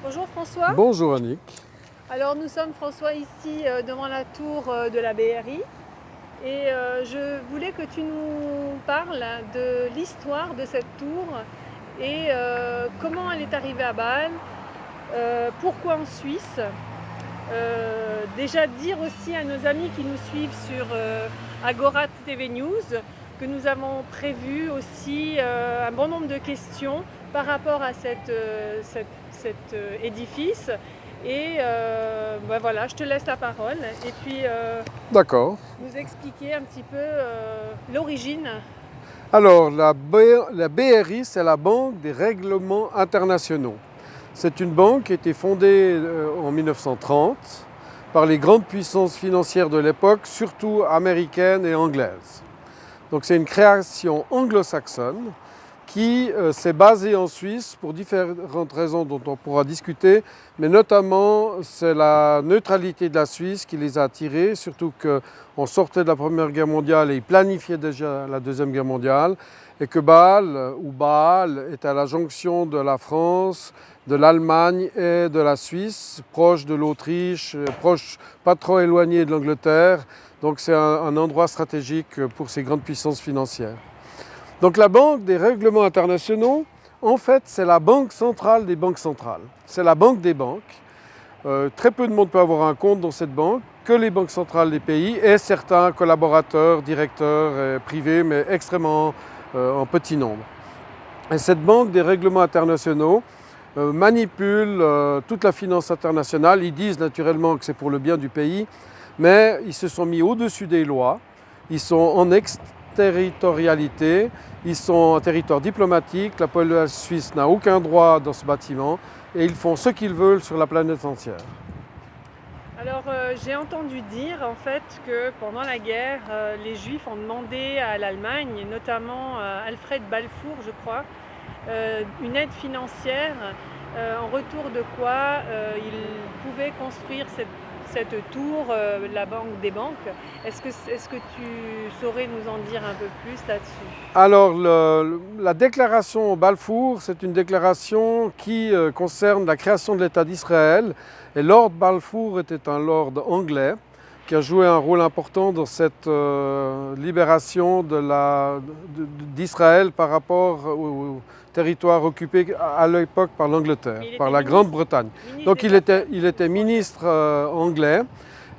Bonjour François. Bonjour Annick. Alors nous sommes François ici devant la tour de la BRI et je voulais que tu nous parles de l'histoire de cette tour et comment elle est arrivée à Bâle, pourquoi en Suisse. Déjà dire aussi à nos amis qui nous suivent sur Agora TV News que nous avons prévu aussi un bon nombre de questions par rapport à cet édifice. Et voilà, je te laisse la parole et puis D'accord. nous expliquer un petit peu l'origine. Alors, la BRI, c'est la Banque des règlements internationaux. C'est une banque qui a été fondée en 1930 par les grandes puissances financières de l'époque, surtout américaines et anglaises. Donc c'est une création anglo-saxonne qui s'est basée en Suisse pour différentes raisons dont on pourra discuter, mais notamment c'est la neutralité de la Suisse qui les a attirés, surtout qu'on sortait de la Première Guerre mondiale et ils planifiaient déjà la Deuxième Guerre mondiale, et que Bâle est à la jonction de la France, de l'Allemagne et de la Suisse, proche de l'Autriche, proche, pas trop éloigné de l'Angleterre. Donc c'est un endroit stratégique pour ces grandes puissances financières. Donc la Banque des règlements internationaux, en fait, c'est la banque centrale des banques centrales. C'est la banque des banques. Très peu de monde peut avoir un compte dans cette banque, que les banques centrales des pays et certains collaborateurs, directeurs privés, mais extrêmement en petit nombre. Et cette Banque des règlements internationaux manipule toute la finance internationale. Ils disent naturellement que c'est pour le bien du pays, mais ils se sont mis au-dessus des lois. Ils sont en extraterritorialité, ils sont en territoire diplomatique. La police suisse n'a aucun droit dans ce bâtiment et ils font ce qu'ils veulent sur la planète entière. Alors j'ai entendu dire en fait que pendant la guerre, les Juifs ont demandé à l'Allemagne, notamment Alfred Balfour je crois, une aide financière en retour de quoi ils pouvaient construire cette tour, la banque des banques. Est-ce que tu saurais nous en dire un peu plus là-dessus? Alors, la déclaration Balfour, c'est une déclaration qui concerne la création de l'État d'Israël. Et Lord Balfour était un lord anglais qui a joué un rôle important dans cette libération d'Israël par rapport au territoire occupé à l'époque par l'Angleterre, par la Grande-Bretagne. Donc il était ministre anglais.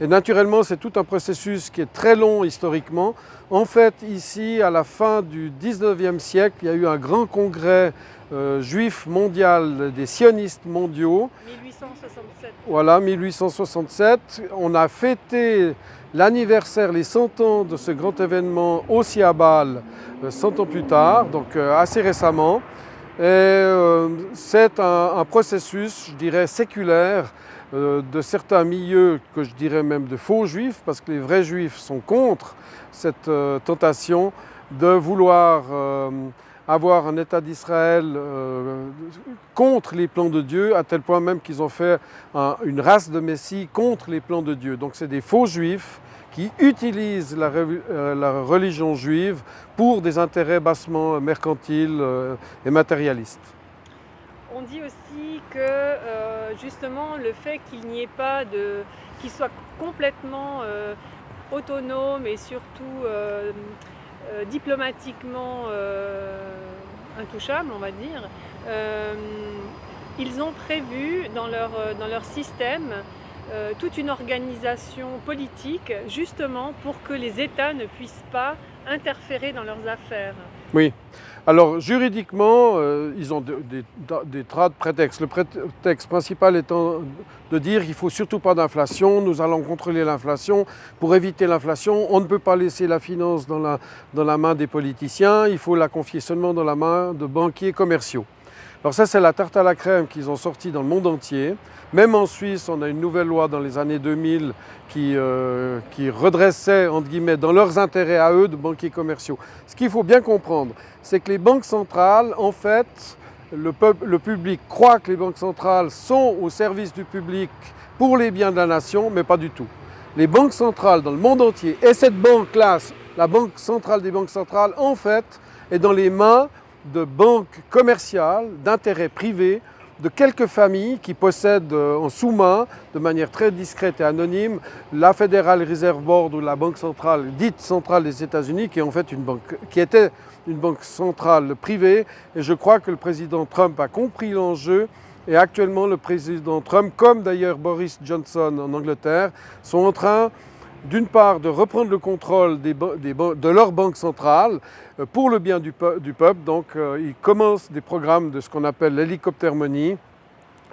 Et naturellement, c'est tout un processus qui est très long historiquement. En fait, ici, à la fin du 19e siècle, il y a eu un grand congrès juif mondial des sionistes mondiaux. 1867. Voilà, 1867. On a fêté l'anniversaire, les 100 ans de ce grand événement aussi à Bâle, 100 ans plus tard, donc assez récemment. Et c'est un processus, je dirais, séculaire de certains milieux, que je dirais même de faux juifs, parce que les vrais juifs sont contre cette tentation de vouloir avoir un État d'Israël contre les plans de Dieu, à tel point même qu'ils ont fait une race de Messie contre les plans de Dieu. Donc c'est des faux juifs qui utilisent la religion juive pour des intérêts bassement mercantiles et matérialistes. On dit aussi que justement le fait qu'il n'y ait pas qu'il soit complètement autonome et surtout diplomatiquement intouchable, on va dire, ils ont prévu dans leur système toute une organisation politique justement pour que les États ne puissent pas interférer dans leurs affaires. Oui. Alors juridiquement, ils ont des tas de prétextes. Le prétexte principal étant de dire qu'il ne faut surtout pas d'inflation, nous allons contrôler l'inflation. Pour éviter l'inflation, on ne peut pas laisser la finance dans la main des politiciens, il faut la confier seulement dans la main de banquiers commerciaux. Alors ça, c'est la tarte à la crème qu'ils ont sortie dans le monde entier. Même en Suisse, on a une nouvelle loi dans les années 2000 qui redressait, entre guillemets, dans leurs intérêts à eux, de banquiers commerciaux. Ce qu'il faut bien comprendre, c'est que les banques centrales, en fait, le public croit que les banques centrales sont au service du public pour les biens de la nation, mais pas du tout. Les banques centrales dans le monde entier, et cette banque-là, la banque centrale des banques centrales, en fait, est dans les mains de banques commerciales, d'intérêts privés, de quelques familles qui possèdent en sous-main, de manière très discrète et anonyme, la Federal Reserve Board ou la banque centrale, dite centrale des États-Unis, qui est en fait qui était une banque centrale privée. Et je crois que le président Trump a compris l'enjeu. Et actuellement, le président Trump, comme d'ailleurs Boris Johnson en Angleterre, sont en train, d'une part, de reprendre le contrôle de leur banque centrale pour le bien du peuple. Donc, ils commencent des programmes de ce qu'on appelle l'hélicoptère money,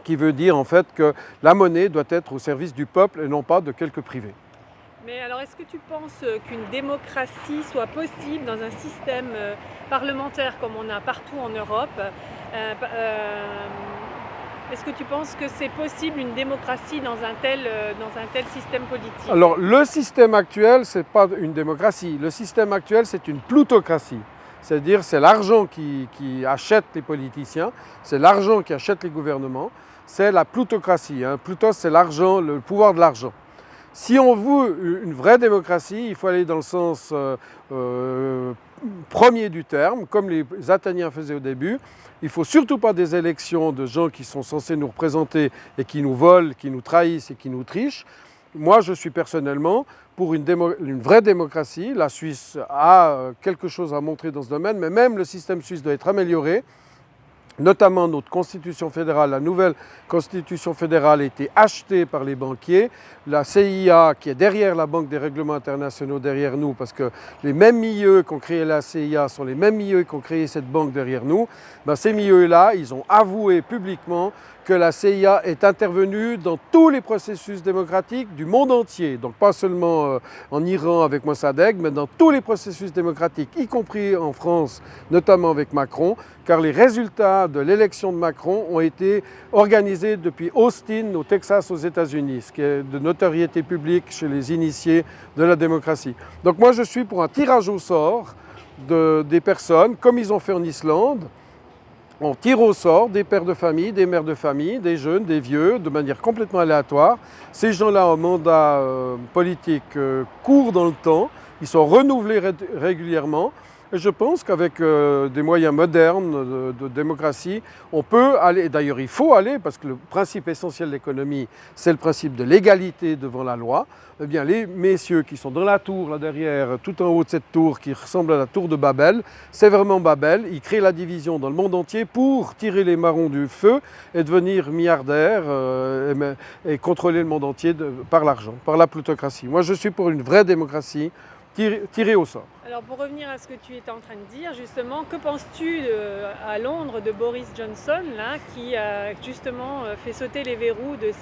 qui veut dire en fait que la monnaie doit être au service du peuple et non pas de quelques privés. Mais alors, est-ce que tu penses qu'une démocratie soit possible dans un système parlementaire comme on a partout en Europe? Est-ce que tu penses que c'est possible une démocratie dans un tel système politique? Alors, le système actuel, ce n'est pas une démocratie. Le système actuel, c'est une plutocratie. C'est-à-dire, c'est l'argent qui achète les politiciens, c'est l'argent qui achète les gouvernements. C'est la plutocratie. Plutos, c'est l'argent, le pouvoir de l'argent. Si on veut une vraie démocratie, il faut aller dans le sens premier du terme, comme les Athéniens faisaient au début. Il ne faut surtout pas des élections de gens qui sont censés nous représenter et qui nous volent, qui nous trahissent et qui nous trichent. Moi, je suis personnellement pour une vraie démocratie. La Suisse a quelque chose à montrer dans ce domaine, mais même le système suisse doit être amélioré. Notamment notre constitution fédérale, la nouvelle constitution fédérale a été achetée par les banquiers. La CIA, qui est derrière la Banque des règlements internationaux, derrière nous, parce que les mêmes milieux qui ont créé la CIA sont les mêmes milieux qui ont créé cette banque derrière nous, ces milieux-là, ils ont avoué publiquement que la CIA est intervenue dans tous les processus démocratiques du monde entier. Donc pas seulement en Iran avec Mossadegh, mais dans tous les processus démocratiques, y compris en France, notamment avec Macron, car les résultats de l'élection de Macron ont été organisés depuis Austin, au Texas, aux États-Unis, ce qui est de notoriété publique chez les initiés de la démocratie. Donc moi je suis pour un tirage au sort des personnes, comme ils ont fait en Islande. On tire au sort des pères de famille, des mères de famille, des jeunes, des vieux, de manière complètement aléatoire. Ces gens-là, en mandat politique court dans le temps, ils sont renouvelés régulièrement. Et je pense qu'avec des moyens modernes de démocratie, on peut aller, d'ailleurs il faut aller, parce que le principe essentiel de l'économie, c'est le principe de l'égalité devant la loi. Eh bien, les messieurs qui sont dans la tour, là derrière, tout en haut de cette tour, qui ressemble à la tour de Babel, c'est vraiment Babel. Ils créent la division dans le monde entier pour tirer les marrons du feu et devenir milliardaires et contrôler le monde entier par l'argent, par la plutocratie. Moi, je suis pour une vraie démocratie tirée au sort. Alors, pour revenir à ce que tu étais en train de dire, justement, que penses-tu à Londres de Boris Johnson, là, qui a justement fait sauter les verrous de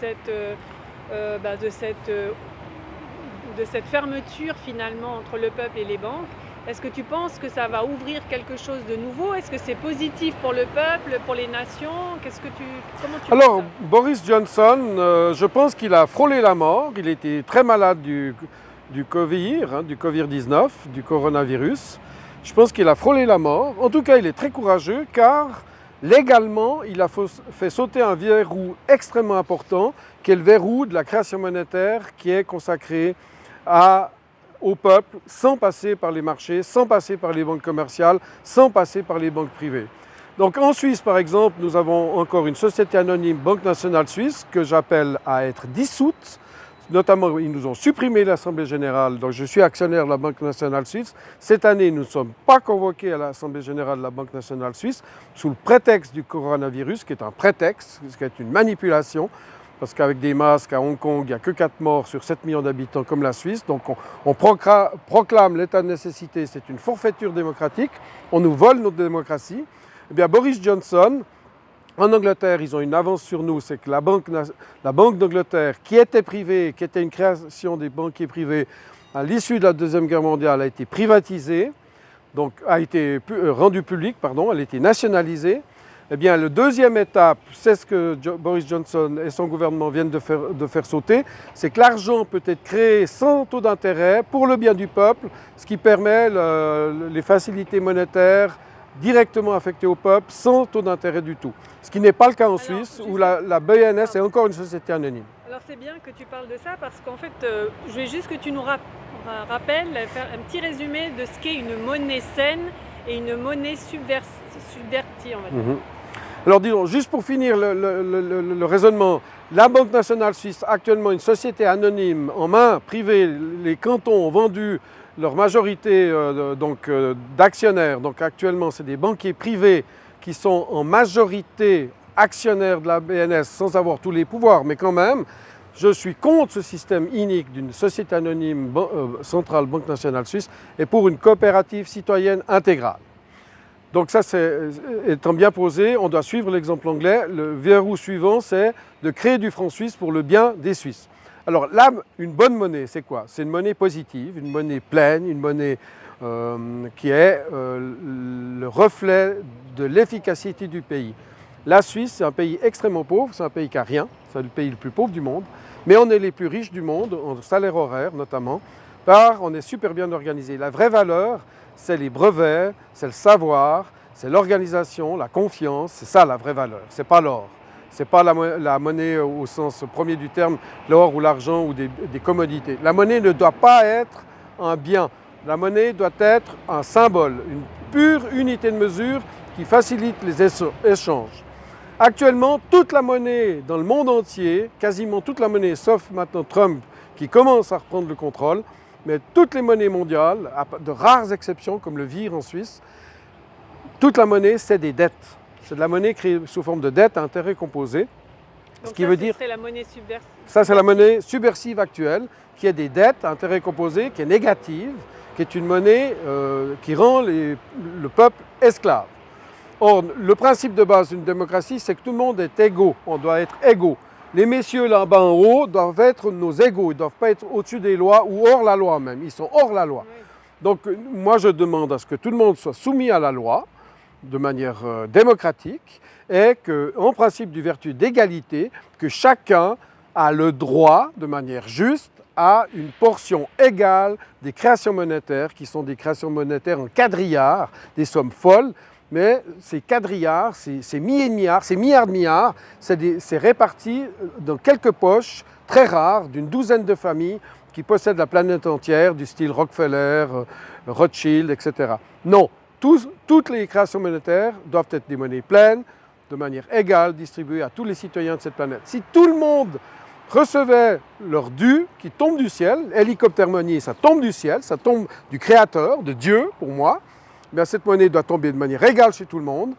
cette fermeture finalement entre le peuple et les banques? Est-ce que tu penses que ça va ouvrir quelque chose de nouveau? Est-ce que c'est positif pour le peuple, pour les nations? Comment tu Alors, vois ça? Boris Johnson, je pense qu'il a frôlé la mort. Il était très malade du Covid-19, du coronavirus. Je pense qu'il a frôlé la mort. En tout cas, il est très courageux car légalement, il a fait sauter un verrou extrêmement important, qui est le verrou de la création monétaire qui est consacré au peuple, sans passer par les marchés, sans passer par les banques commerciales, sans passer par les banques privées. Donc en Suisse, par exemple, nous avons encore une société anonyme, Banque nationale suisse, que j'appelle à être dissoute. Notamment, ils nous ont supprimé l'Assemblée générale, donc je suis actionnaire de la Banque nationale suisse. Cette année, nous ne sommes pas convoqués à l'Assemblée générale de la Banque nationale suisse sous le prétexte du coronavirus, qui est un prétexte, ce qui est une manipulation, parce qu'avec des masques à Hong Kong, il n'y a que 4 morts sur 7 millions d'habitants comme la Suisse. Donc on proclame l'état de nécessité, c'est une forfaiture démocratique, on nous vole notre démocratie. Eh bien, Boris Johnson, en Angleterre, ils ont une avance sur nous, c'est que la Banque d'Angleterre, qui était privée, qui était une création des banquiers privés, à l'issue de la Deuxième Guerre mondiale, a été privatisée, donc a été rendue publique, elle a été nationalisée. Eh bien, la deuxième étape, c'est ce que Boris Johnson et son gouvernement viennent de faire sauter, c'est que l'argent peut être créé sans taux d'intérêt pour le bien du peuple, ce qui permet les facilités monétaires directement affectées au peuple sans taux d'intérêt du tout. Ce qui n'est pas le cas en Suisse, où la BNS est encore une société anonyme. Alors c'est bien que tu parles de ça, parce qu'en fait, je voulais juste que tu nous rappelles, faire un petit résumé de ce qu'est une monnaie saine et une monnaie subvertie, on va dire. Alors disons, juste pour finir le raisonnement, la Banque nationale suisse, actuellement une société anonyme en main privée, les cantons ont vendu leur majorité d'actionnaires. Donc actuellement, c'est des banquiers privés qui sont en majorité actionnaires de la BNS sans avoir tous les pouvoirs. Mais quand même, je suis contre ce système inique d'une société anonyme centrale Banque nationale suisse et pour une coopérative citoyenne intégrale. Donc ça, étant bien posé, on doit suivre l'exemple anglais. Le verrou suivant, c'est de créer du franc suisse pour le bien des Suisses. Alors là, une bonne monnaie, c'est quoi? C'est une monnaie positive, une monnaie pleine, une monnaie qui est le reflet de l'efficacité du pays. La Suisse, c'est un pays extrêmement pauvre, c'est un pays qui n'a rien, c'est le pays le plus pauvre du monde, mais on est les plus riches du monde, en salaire horaire notamment, car on est super bien organisé. La vraie valeur, c'est les brevets, c'est le savoir, c'est l'organisation, la confiance, c'est ça la vraie valeur, c'est pas l'or. C'est pas la monnaie au sens premier du terme, l'or ou l'argent ou des commodités. La monnaie ne doit pas être un bien, la monnaie doit être un symbole, une pure unité de mesure qui facilite les échanges. Actuellement, toute la monnaie dans le monde entier, quasiment toute la monnaie, sauf maintenant Trump qui commence à reprendre le contrôle, mais toutes les monnaies mondiales, à de rares exceptions comme le VIR en Suisse, toute la monnaie, c'est des dettes. C'est de la monnaie créée sous forme de dette à intérêt composé. Donc ce qui veut dire, c'est la monnaie subversive. Ça, c'est la monnaie subversive actuelle, qui est des dettes à intérêt composé, qui est négative, qui est une monnaie qui rend le peuple esclave. Or, le principe de base d'une démocratie, c'est que tout le monde est égaux. On doit être égaux. Les messieurs là-bas en haut doivent être nos égaux. Ils ne doivent pas être au-dessus des lois ou hors la loi même. Ils sont hors la loi. Oui. Donc, moi, je demande à ce que tout le monde soit soumis à la loi de manière démocratique et qu'en principe du vertu d'égalité, que chacun a le droit, de manière juste, à une portion égale des créations monétaires qui sont des créations monétaires en quadrillards, des sommes folles. Mais ces quadrillards, ces milliers de milliards, ces milliards de milliards, c'est réparti dans quelques poches très rares d'une douzaine de familles qui possèdent la planète entière, du style Rockefeller, Rothschild, etc. Non, toutes les créations monétaires doivent être des monnaies pleines, de manière égale, distribuées à tous les citoyens de cette planète. Si tout le monde recevait leur dû qui tombe du ciel, hélicoptère money, ça tombe du ciel, ça tombe du Créateur, de Dieu pour moi, bien, cette monnaie doit tomber de manière égale chez tout le monde.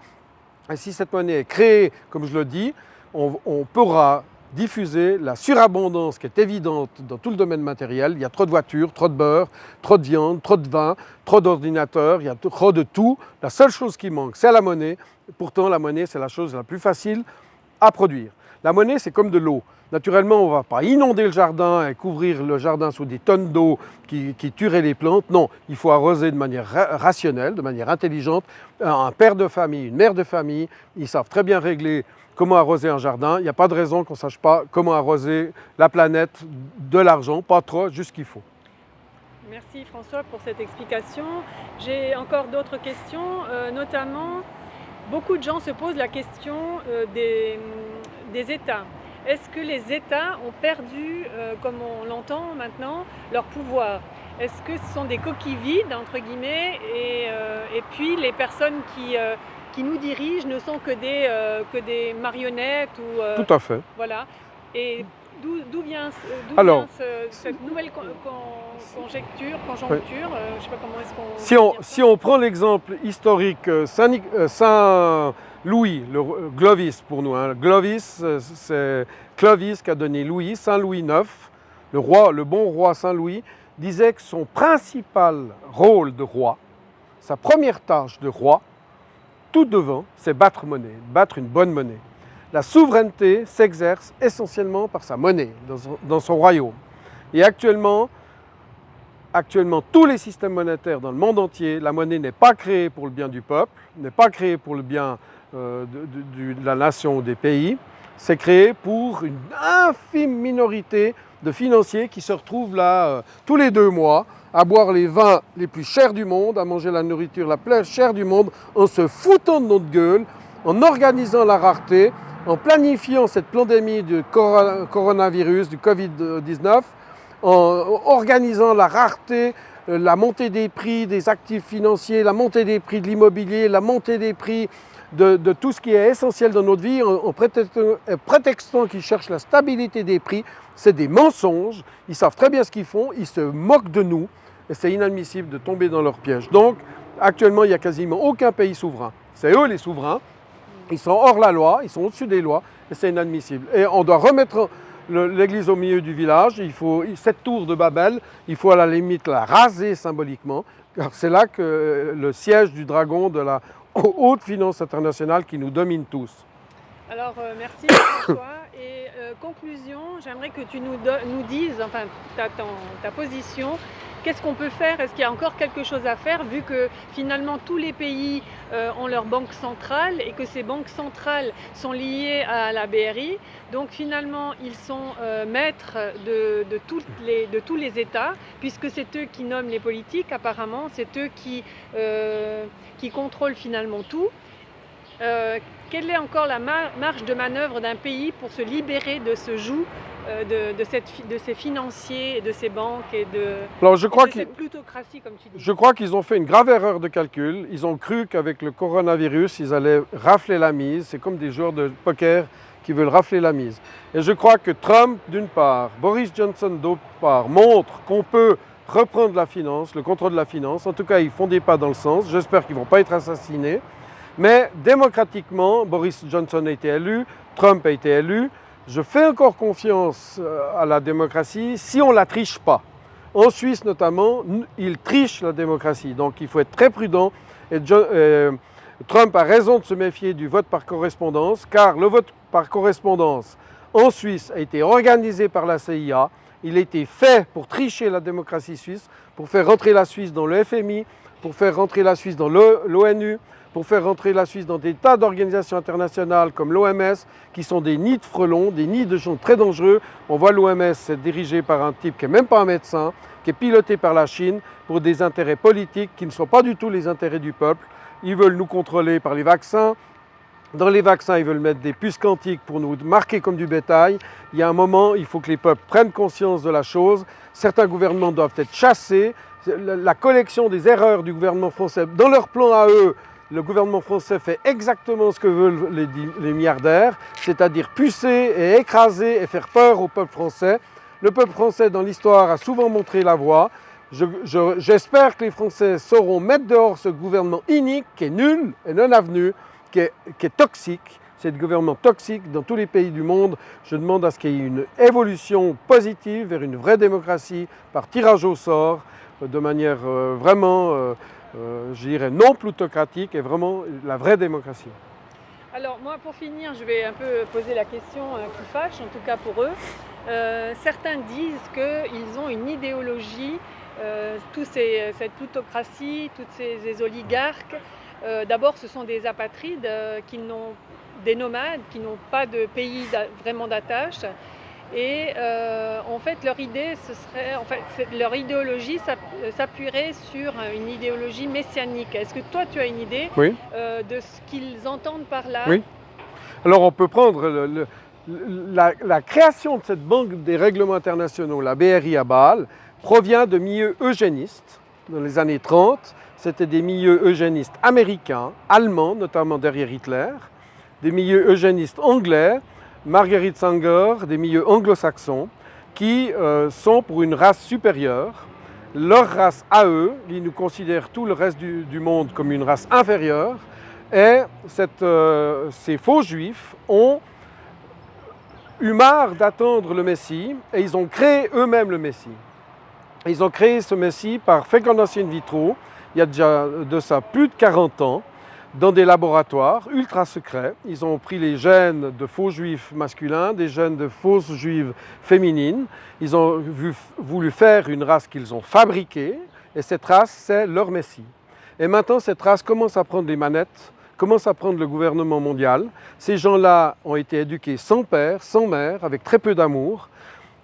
Et si cette monnaie est créée, comme je le dis, on pourra diffuser la surabondance qui est évidente dans tout le domaine matériel. Il y a trop de voitures, trop de beurre, trop de viande, trop de vin, trop d'ordinateurs, il y a trop de tout. La seule chose qui manque, c'est la monnaie. Pourtant, la monnaie, c'est la chose la plus facile à produire. La monnaie, c'est comme de l'eau. Naturellement, on ne va pas inonder le jardin et couvrir le jardin sous des tonnes d'eau qui tueraient les plantes. Non, il faut arroser de manière rationnelle, de manière intelligente. Un père de famille, une mère de famille, ils savent très bien régler comment arroser un jardin. Il n'y a pas de raison qu'on ne sache pas comment arroser la planète de l'argent, pas trop, juste ce qu'il faut. Merci François pour cette explication. J'ai encore d'autres questions, notamment, beaucoup de gens se posent la question des États. Est-ce que les États ont perdu, comme on l'entend maintenant, leur pouvoir? Est-ce que ce sont des coquilles vides, entre guillemets, et puis les personnes qui nous dirigent ne sont que des marionnettes ou, Tout à fait. Voilà. Et d'où vient cette nouvelle conjoncture, oui. Je ne sais pas comment est-ce qu'on... Si on prend l'exemple historique, Saint-Louis, le Clovis pour nous, hein. Clovis, c'est Clovis qui a donné Louis, Saint-Louis IX, le bon roi Saint-Louis, disait que son principal rôle de roi, sa première tâche de roi, tout devant, c'est battre monnaie, battre une bonne monnaie. La souveraineté s'exerce essentiellement par sa monnaie dans son royaume. Et actuellement, tous les systèmes monétaires dans le monde entier, la monnaie n'est pas créée pour le bien du peuple, n'est pas créée pour le bien de la nation ou des pays, c'est créé pour une infime minorité de financiers qui se retrouvent là tous les 2 mois à boire les vins les plus chers du monde, à manger la nourriture la plus chère du monde, en se foutant de notre gueule, en organisant la rareté, en planifiant cette pandémie du coronavirus, du Covid-19, en organisant la rareté, la montée des prix des actifs financiers, la montée des prix de l'immobilier, la montée des prix de tout ce qui est essentiel dans notre vie en prétextant qu'ils cherchent la stabilité des prix. C'est des mensonges, ils savent très bien ce qu'ils font, ils se moquent de nous et c'est inadmissible de tomber dans leur piège. Donc actuellement, il n'y a quasiment aucun pays souverain. C'est eux les souverains, ils sont hors la loi, ils sont au-dessus des lois et c'est inadmissible. Et on doit remettre l'église au milieu du village. Cette tour de Babel, il faut à la limite la raser symboliquement, car c'est là que le siège du dragon de la haute finance internationale qui nous domine tous. Alors merci François. Et conclusion, j'aimerais que tu nous dises, enfin ta position, qu'est-ce qu'on peut faire? Est-ce qu'il y a encore quelque chose à faire vu que finalement tous les pays ont leur banque centrale et que ces banques centrales sont liées à la BRI? Donc finalement ils sont maîtres de tous les États puisque c'est eux qui nomment les politiques apparemment, c'est eux qui contrôlent finalement tout. Quelle est encore la marge de manœuvre d'un pays pour se libérer de ce joug de ces financiers et de ces banques et de cette plutocratie comme tu dis? Je crois qu'ils ont fait une grave erreur de calcul. Ils ont cru qu'avec le coronavirus, ils allaient rafler la mise. C'est comme des joueurs de poker qui veulent rafler la mise. Et je crois que Trump, d'une part, Boris Johnson, d'autre part, montrent qu'on peut reprendre la finance, le contrôle de la finance. En tout cas, ils font des pas dans le sens. J'espère qu'ils ne vont pas être assassinés. Mais démocratiquement, Boris Johnson a été élu, Trump a été élu. Je fais encore confiance à la démocratie si on ne la triche pas. En Suisse notamment, ils trichent la démocratie. Donc il faut être très prudent. Et Trump a raison de se méfier du vote par correspondance, car le vote par correspondance en Suisse a été organisé par la CIA. Il a été fait pour tricher la démocratie suisse, pour faire rentrer la Suisse dans le FMI, pour faire rentrer la Suisse dans l'ONU, pour faire rentrer la Suisse dans des tas d'organisations internationales comme l'OMS, qui sont des nids de frelons, des nids de gens très dangereux. On voit l'OMS être dirigé par un type qui n'est même pas un médecin, qui est piloté par la Chine pour des intérêts politiques qui ne sont pas du tout les intérêts du peuple. Ils veulent nous contrôler par les vaccins. Dans les vaccins, ils veulent mettre des puces quantiques pour nous marquer comme du bétail. Il y a un moment, il faut que les peuples prennent conscience de la chose. Certains gouvernements doivent être chassés. La collection des erreurs du gouvernement français, dans leur plan à eux, le gouvernement français fait exactement ce que veulent les milliardaires, c'est-à-dire pucer et écraser et faire peur au peuple français. Le peuple français, dans l'histoire, a souvent montré la voie. J'espère que les Français sauront mettre dehors ce gouvernement inique, qui est nul et non avenu, qui est toxique. C'est un gouvernement toxique dans tous les pays du monde. Je demande à ce qu'il y ait une évolution positive vers une vraie démocratie par tirage au sort, de manière vraiment... je dirais non plutocratique et vraiment la vraie démocratie. Alors moi pour finir, je vais un peu poser la question qui fâche, en tout cas pour eux. Certains disent qu'ils ont une idéologie, cette plutocratie, tous ces oligarques. D'abord ce sont des apatrides, des nomades qui n'ont pas de pays vraiment d'attache. Et en fait, leur idéologie s'appuierait sur une idéologie messianique. Est-ce que toi, tu as une idée de ce qu'ils entendent par là? Oui. Alors, on peut prendre la création de cette banque des règlements internationaux, la BRI à Bâle, provient de milieux eugénistes. Dans les années 30, c'était des milieux eugénistes américains, allemands, notamment derrière Hitler, des milieux eugénistes anglais, Margaret Sanger, des milieux anglo-saxons, qui sont pour une race supérieure. Leur race à eux, ils nous considèrent tout le reste du monde comme une race inférieure. Et ces faux juifs ont eu marre d'attendre le Messie et ils ont créé eux-mêmes le Messie. Ils ont créé ce Messie par fécondation in vitro, il y a déjà de ça plus de 40 ans. Dans des laboratoires ultra secrets. Ils ont pris les gènes de faux juifs masculins, des gènes de fausses juives féminines. Ils ont voulu faire une race qu'ils ont fabriquée et cette race, c'est leur Messie. Et maintenant, cette race commence à prendre les manettes, commence à prendre le gouvernement mondial. Ces gens-là ont été éduqués sans père, sans mère, avec très peu d'amour.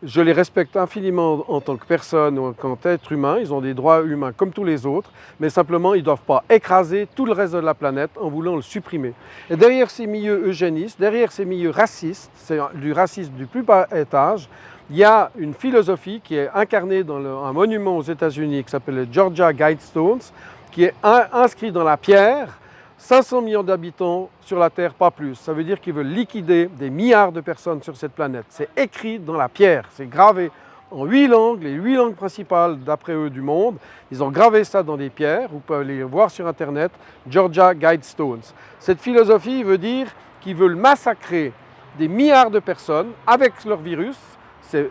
Je les respecte infiniment en tant que personne ou en tant qu'être humain. Ils ont des droits humains comme tous les autres, mais simplement ils ne doivent pas écraser tout le reste de la planète en voulant le supprimer. Et derrière ces milieux eugénistes, derrière ces milieux racistes, c'est du racisme du plus bas étage, il y a une philosophie qui est incarnée dans un monument aux États-Unis qui s'appelle le Georgia Guidestones, qui est inscrit dans la pierre. 500 millions d'habitants sur la Terre, pas plus. Ça veut dire qu'ils veulent liquider des milliards de personnes sur cette planète. C'est écrit dans la pierre, c'est gravé en 8 langues, les 8 langues principales d'après eux du monde. Ils ont gravé ça dans des pierres, vous pouvez aller voir sur Internet, Georgia Guidestones. Cette philosophie veut dire qu'ils veulent massacrer des milliards de personnes avec leur virus.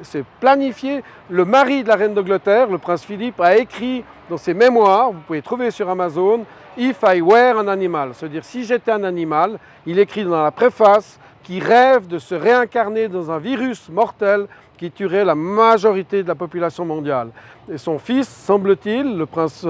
C'est planifié. Le mari de la reine d'Angleterre, le prince Philippe, a écrit dans ses mémoires, vous pouvez trouver sur Amazon, « If I were an animal », c'est-à-dire si j'étais un animal, il écrit dans la préface qu'il rêve de se réincarner dans un virus mortel qui tuerait la majorité de la population mondiale. Et son fils, semble-t-il, le prince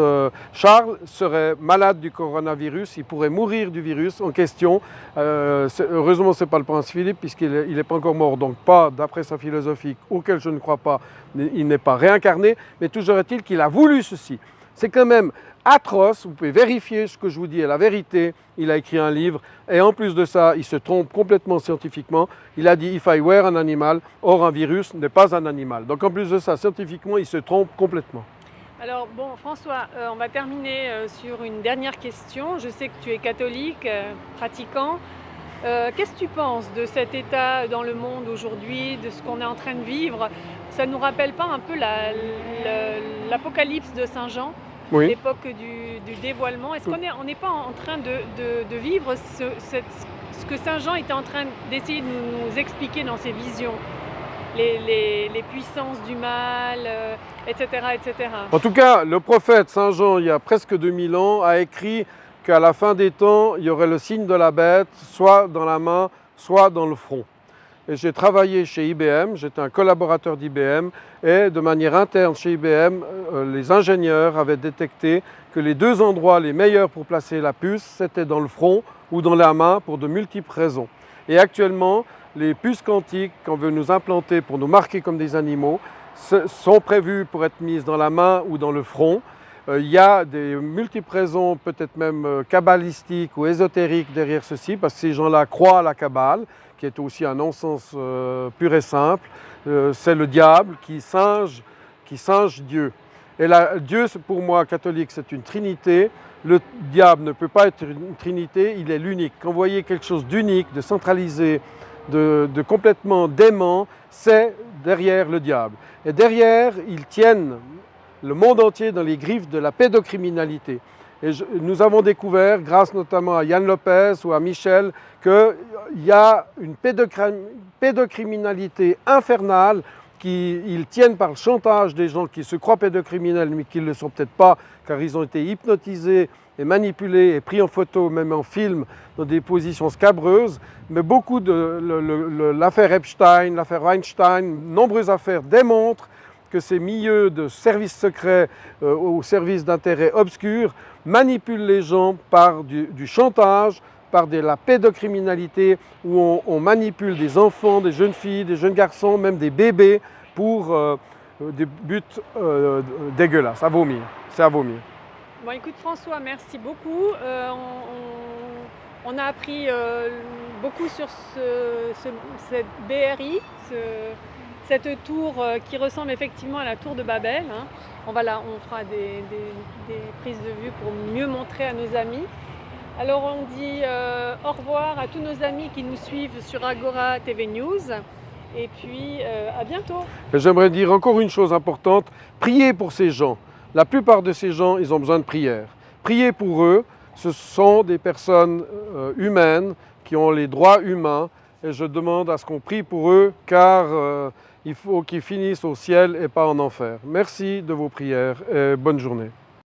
Charles, serait malade du coronavirus, il pourrait mourir du virus en question. Heureusement, ce n'est pas le prince Philippe, puisqu'il n'est pas encore mort, donc pas, d'après sa philosophie, auquel je ne crois pas, il n'est pas réincarné, mais toujours est-il qu'il a voulu ceci. C'est quand même atroce, vous pouvez vérifier ce que je vous dis est la vérité. Il a écrit un livre et en plus de ça, il se trompe complètement scientifiquement. Il a dit « if I were an animal », or un virus n'est pas un animal. Donc en plus de ça, scientifiquement, il se trompe complètement. Alors bon, François, on va terminer sur une dernière question. Je sais que tu es catholique, pratiquant. Qu'est-ce que tu penses de cet état dans le monde aujourd'hui, de ce qu'on est en train de vivre? Ça ne nous rappelle pas un peu l'Apocalypse de Saint Jean? Oui. L'époque du dévoilement. Est-ce qu'on n'est pas en train de vivre ce que Saint Jean était en train d'essayer de nous expliquer dans ses visions, les puissances du mal, etc., etc. En tout cas, le prophète Saint Jean, il y a presque 2000 ans, a écrit qu'à la fin des temps, il y aurait le signe de la bête, soit dans la main, soit dans le front. Et j'ai travaillé chez IBM, j'étais un collaborateur d'IBM, et de manière interne chez IBM, les ingénieurs avaient détecté que les 2 endroits les meilleurs pour placer la puce, c'était dans le front ou dans la main pour de multiples raisons. Et actuellement, les puces quantiques qu'on veut nous implanter pour nous marquer comme des animaux sont prévues pour être mises dans la main ou dans le front. Il y a des multiples raisons, peut-être même kabbalistiques ou ésotériques derrière ceci, parce que ces gens-là croient à la Kabbale, qui est aussi un non-sens pur et simple. C'est le diable qui singe Dieu. Et Dieu, pour moi, catholique, c'est une trinité. Le diable ne peut pas être une trinité, il est l'unique. Quand vous voyez quelque chose d'unique, de centralisé, de complètement dément, c'est derrière le diable. Et derrière, ils tiennent le monde entier dans les griffes de la pédocriminalité. Et nous avons découvert, grâce notamment à Yann Lopez ou à Michel, qu'il y a une pédocriminalité infernale qu'ils tiennent par le chantage des gens qui se croient pédocriminels mais qui ne le sont peut-être pas car ils ont été hypnotisés et manipulés et pris en photo, même en film, dans des positions scabreuses. Mais beaucoup de l'affaire Epstein, l'affaire Weinstein, nombreuses affaires démontrent que ces milieux de services secrets ou services d'intérêt obscurs manipulent les gens par du chantage, par de la pédocriminalité, où on manipule des enfants, des jeunes filles, des jeunes garçons, même des bébés, pour des buts dégueulasses, à vomir. C'est à vomir. Bon, écoute François, merci beaucoup. On a appris beaucoup sur cette BRI, cette tour qui ressemble effectivement à la tour de Babel. Hein. On fera des prises de vue pour mieux montrer à nos amis. Alors on dit au revoir à tous nos amis qui nous suivent sur Agora TV News et puis à bientôt. J'aimerais dire encore une chose importante, priez pour ces gens. La plupart de ces gens, ils ont besoin de prière. Priez pour eux, ce sont des personnes humaines qui ont les droits humains et je demande à ce qu'on prie pour eux car il faut qu'ils finissent au ciel et pas en enfer. Merci de vos prières et bonne journée.